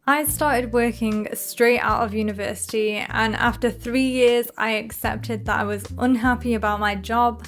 I started working straight out of university, and after 3 years, I accepted that I was unhappy about my job,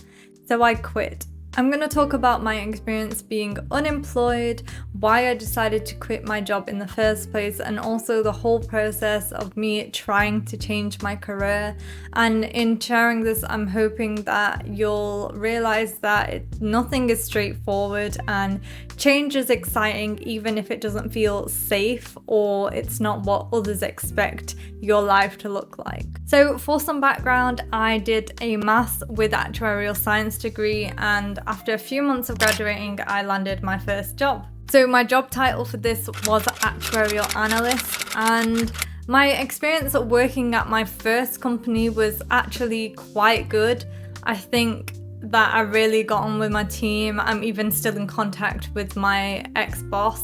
so I quit. I'm going to talk about my experience being unemployed, why I decided to quit my job in the first place, and also the whole process of me trying to change my career. And in sharing this, I'm hoping that you'll realize that nothing is straightforward and change is exciting even if it doesn't feel safe or it's not what others expect your life to look like. So for some background, I did a maths with actuarial science degree, and after a few months of graduating, I landed my first job. So my job title for this was actuarial analyst, and my experience of working at my first company was actually quite good. I think that I really got on with my team. I'm even still in contact with my ex-boss,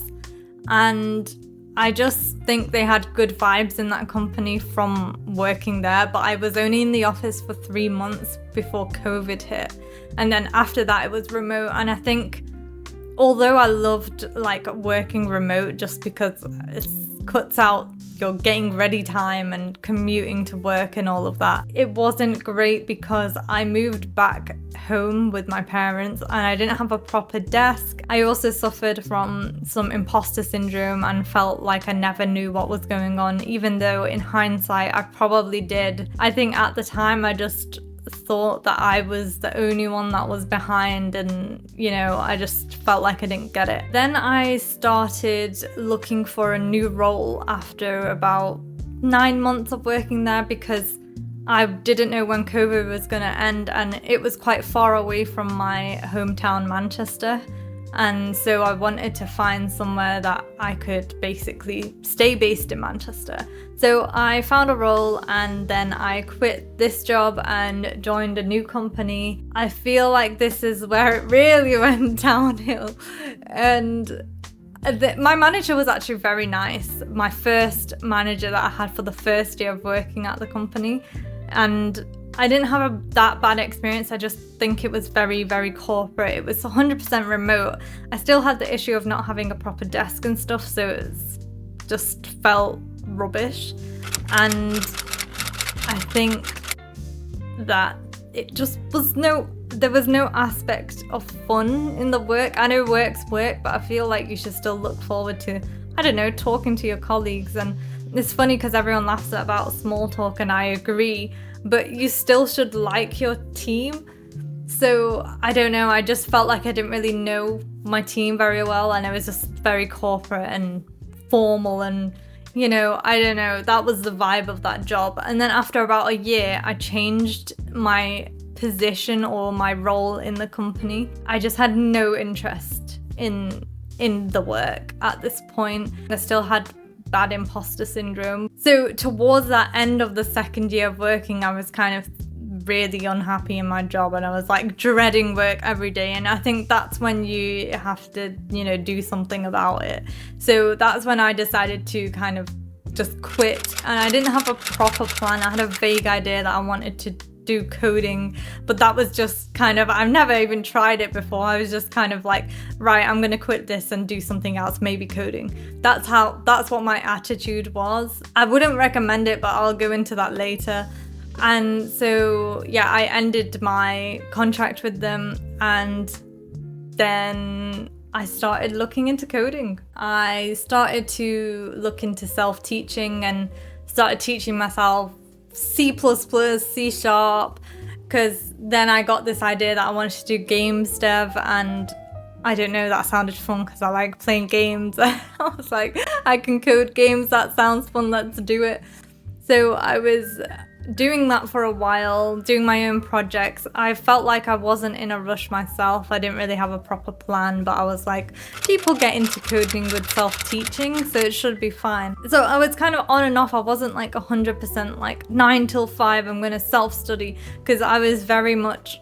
and I just think they had good vibes in that company from working there, but I was only in the office for 3 months before COVID hit. And then after that, it was remote. And I think although I loved working remote just because it cuts out your getting ready time and commuting to work and all of that, it wasn't great because I moved back home with my parents and I didn't have a proper desk. I also suffered from some imposter syndrome and felt like I never knew what was going on, even though in hindsight I probably did. I think at the time I just thought that I was the only one that was behind, and I just felt like I didn't get it. Then I started looking for a new role after about 9 months of working there because I didn't know when COVID was going to end, and it was quite far away from my hometown, Manchester. And so I wanted to find somewhere that I could basically stay based in Manchester. So I found a role and then I quit this job and joined a new company. I feel like this is where it really went downhill. And my manager was actually very nice. My first manager that I had for the first year of working at the company. And I didn't have that bad experience. I just think it was very, very corporate. It was 100% remote. I still had the issue of not having a proper desk and stuff, so it just felt rubbish. And I think that it just was there was no aspect of fun in the work. I know work's work, but I feel like you should still look forward to, talking to your colleagues. And it's funny because everyone laughs about small talk, and I agree, but you still should like your team. So I don't know, I just felt like I didn't really know my team very well, and it was just very corporate and formal, and I don't know, that was the vibe of that job. And then after about a year, I changed my position or my role in the company. I just had no interest in the work at this point. I still had bad imposter syndrome. So towards that end of the second year of working, I was kind of really unhappy in my job, and I was dreading work every day. And I think that's when you have to, do something about it. So that's when I decided to kind of just quit. And I didn't have a proper plan. I had a vague idea that I wanted to do coding, but that was just I've never even tried it before. I was just kind of right, I'm gonna quit this and do something else, maybe coding. That's what my attitude was. I wouldn't recommend it, but I'll go into that later. And so I ended my contract with them, and then I started looking into coding. I started to look into self-teaching and started teaching myself C++, C#, because then I got this idea that I wanted to do games dev, and I don't know, that sounded fun because I like playing games. I was like, I can code games, that sounds fun, let's do it. So I was doing that for a while, doing my own projects. I felt like I wasn't in a rush myself. I didn't really have a proper plan, but I was like, people get into coding with self-teaching, so it should be fine. So I was kind of on and off. I wasn't 100% 9 till 5, I'm gonna self-study, because I was very much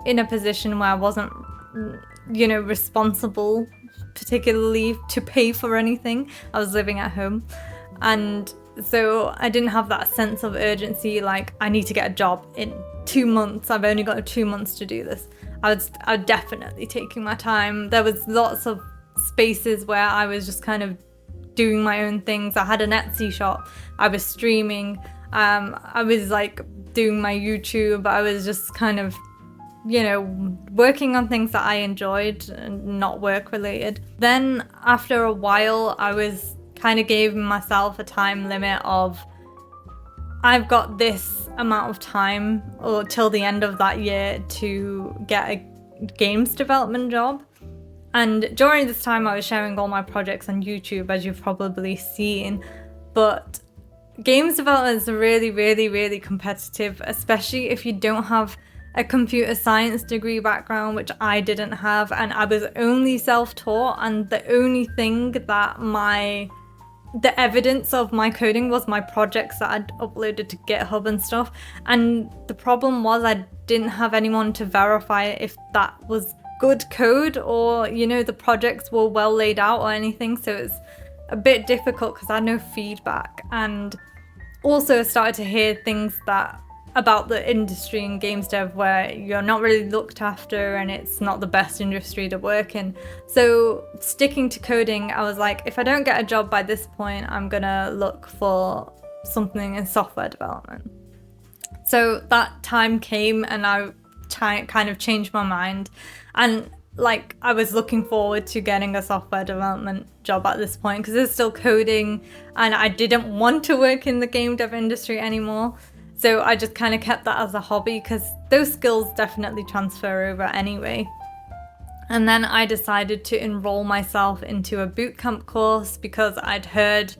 in a position where I wasn't, responsible particularly to pay for anything. I was living at home, and so I didn't have that sense of urgency, I need to get a job in 2 months. I've only got 2 months to do this. I was definitely taking my time. There was lots of spaces where I was just kind of doing my own things. I had an Etsy shop, I was streaming, I was like doing my YouTube, I was just kind of, you know, working on things that I enjoyed and not work related. Then after a while, I was kind of giving myself a time limit of, I've got this amount of time or till the end of that year to get a games development job. And during this time I was sharing all my projects on YouTube, as you've probably seen, but games development is really competitive, especially if you don't have a computer science degree background, which I didn't have, and I was only self-taught, and the only thing that the evidence of my coding was my projects that I'd uploaded to GitHub and stuff. And the problem was I didn't have anyone to verify if that was good code or, you know, the projects were well laid out or anything. So it's a bit difficult because I had no feedback. And also I started to hear things about the industry in games dev where you're not really looked after and it's not the best industry to work in. So sticking to coding, I was like, if I don't get a job by this point, I'm gonna look for something in software development. So that time came and I kind of changed my mind, and like I was looking forward to getting a software development job at this point because it's still coding and I didn't want to work in the game dev industry anymore. So I just kind of kept that as a hobby because those skills definitely transfer over anyway. And then I decided to enroll myself into a bootcamp course because I'd heard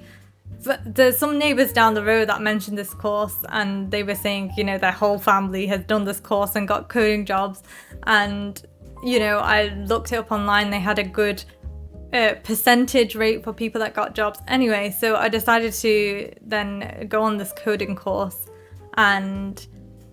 there's some neighbors down the road that mentioned this course, and they were saying, you know, their whole family has done this course and got coding jobs. And, you know, I looked it up online. They had a good percentage rate for people that got jobs. Anyway, so I decided to then go on this coding course. And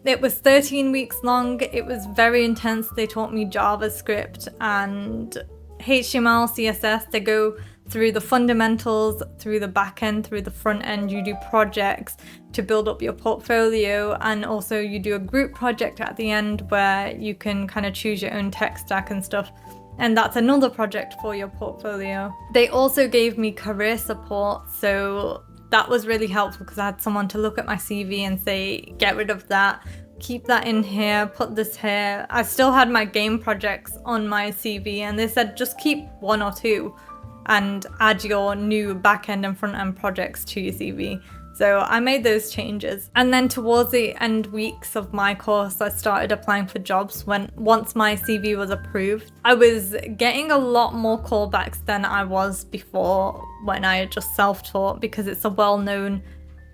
it was 13 weeks long. It was very intense. They taught me JavaScript and HTML, CSS. They go through the fundamentals, through the back end, through the front end. You do projects to build up your portfolio, and also you do a group project at the end where you can kind of choose your own tech stack and stuff. And that's another project for your portfolio. They also gave me career support, so that was really helpful because I had someone to look at my CV and say, get rid of that, keep that in here, put this here. I still had my game projects on my CV and they said, just keep one or two and add your new back-end and front-end projects to your CV. So I made those changes. And then towards the end weeks of my course, I started applying for jobs once my CV was approved. I was getting a lot more callbacks than I was before when I just self-taught because it's a well-known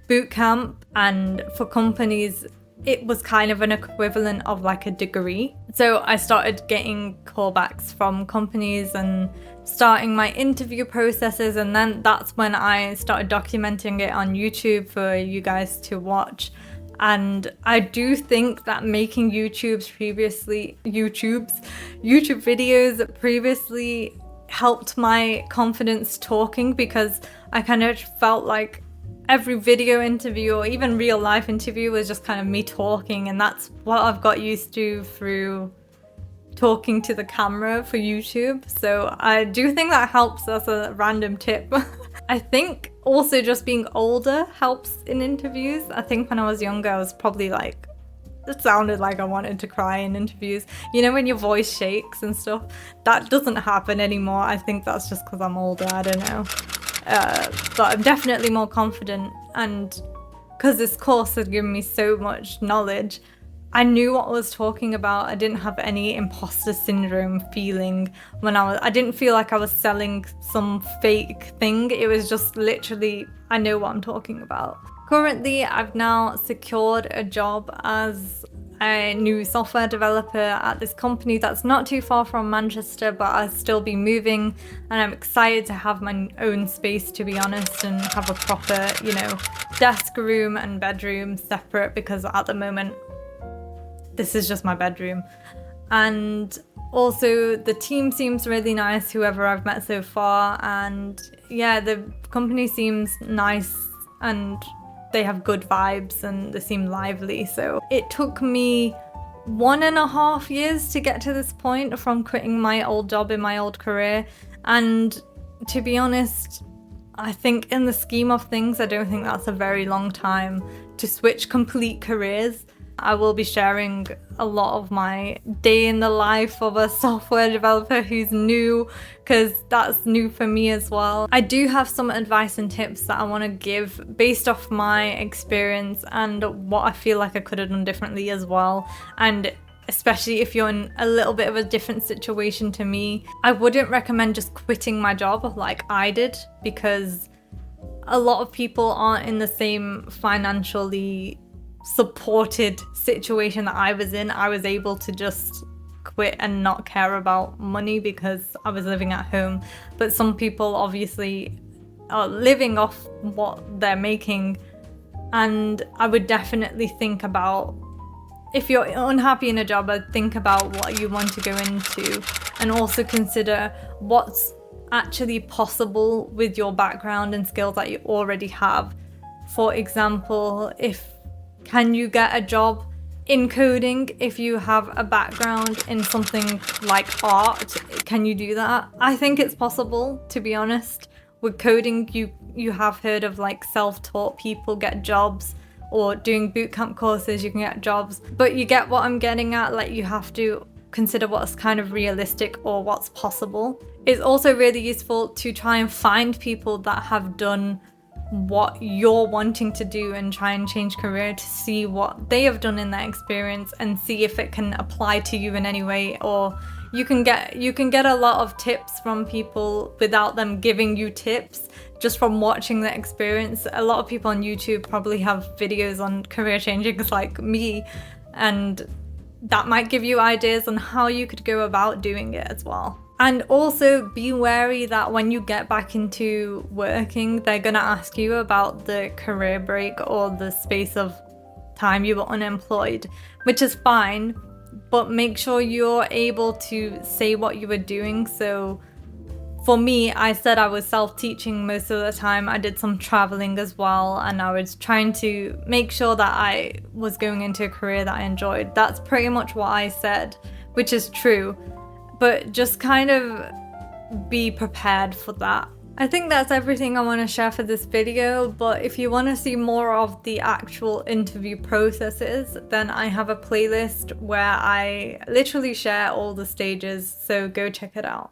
boot camp, and for companies, it was kind of an equivalent of like a degree. So I started getting callbacks from companies and starting my interview processes, and then that's when I started documenting it on YouTube for you guys to watch. And I do think that making YouTube videos previously helped my confidence talking, because I kind of felt like every video interview or even real life interview was just kind of me talking, and that's what I've got used to through talking to the camera for YouTube. So I do think that helps as a random tip. I think also just being older helps in interviews. I think when I was younger, I was probably like, it sounded like I wanted to cry in interviews. You know, when your voice shakes and stuff? That doesn't happen anymore. I think that's just because I'm older, I don't know. But I'm definitely more confident, and because this course has given me so much knowledge, I knew what I was talking about. I didn't have any imposter syndrome feeling when I didn't feel like I was selling some fake thing. It was just literally, I know what I'm talking about. Currently, I've now secured a job as a new software developer at this company that's not too far from Manchester, but I'll still be moving, and I'm excited to have my own space, to be honest, and have a proper, you know, desk room and bedroom separate, because at the moment this is just my bedroom. And also the team seems really nice, whoever I've met so far, and yeah, the company seems nice and they have good vibes and they seem lively. So it took me 1.5 years to get to this point from quitting my old job in my old career, and to be honest, I think in the scheme of things, I don't think that's a very long time to switch complete careers. I will be sharing a lot of my day in the life of a software developer who's new, because that's new for me as well. I do have some advice and tips that I want to give based off my experience and what I feel like I could have done differently as well. And especially if you're in a little bit of a different situation to me, I wouldn't recommend just quitting my job like I did, because a lot of people aren't in the same financially supported situation that I was in. I was able to just quit and not care about money because I was living at home. But some people obviously are living off what they're making. And I would definitely think about, if you're unhappy in a job, I'd think about what you want to go into, and also consider what's actually possible with your background and skills that you already have. For example, can you get a job in coding if you have a background in something like art? Can you do that? I think it's possible, to be honest. With coding, you have heard of like self-taught people get jobs, or doing bootcamp courses, you can get jobs. But you get what I'm getting at, like you have to consider what's kind of realistic or what's possible. It's also really useful to try and find people that have done what you're wanting to do and try and change career, to see what they have done in their experience and see if it can apply to you in any way. Or you can get a lot of tips from people without them giving you tips, just from watching the experience. A lot of people on YouTube probably have videos on career changers like me, and that might give you ideas on how you could go about doing it as well. And also be wary that when you get back into working, they're gonna ask you about the career break or the space of time you were unemployed, which is fine, but make sure you're able to say what you were doing. So for me, I said I was self-teaching most of the time. I did some traveling as well, and I was trying to make sure that I was going into a career that I enjoyed. That's pretty much what I said, which is true. But just kind of be prepared for that. I think that's everything I want to share for this video, but if you want to see more of the actual interview processes, then I have a playlist where I literally share all the stages, so go check it out.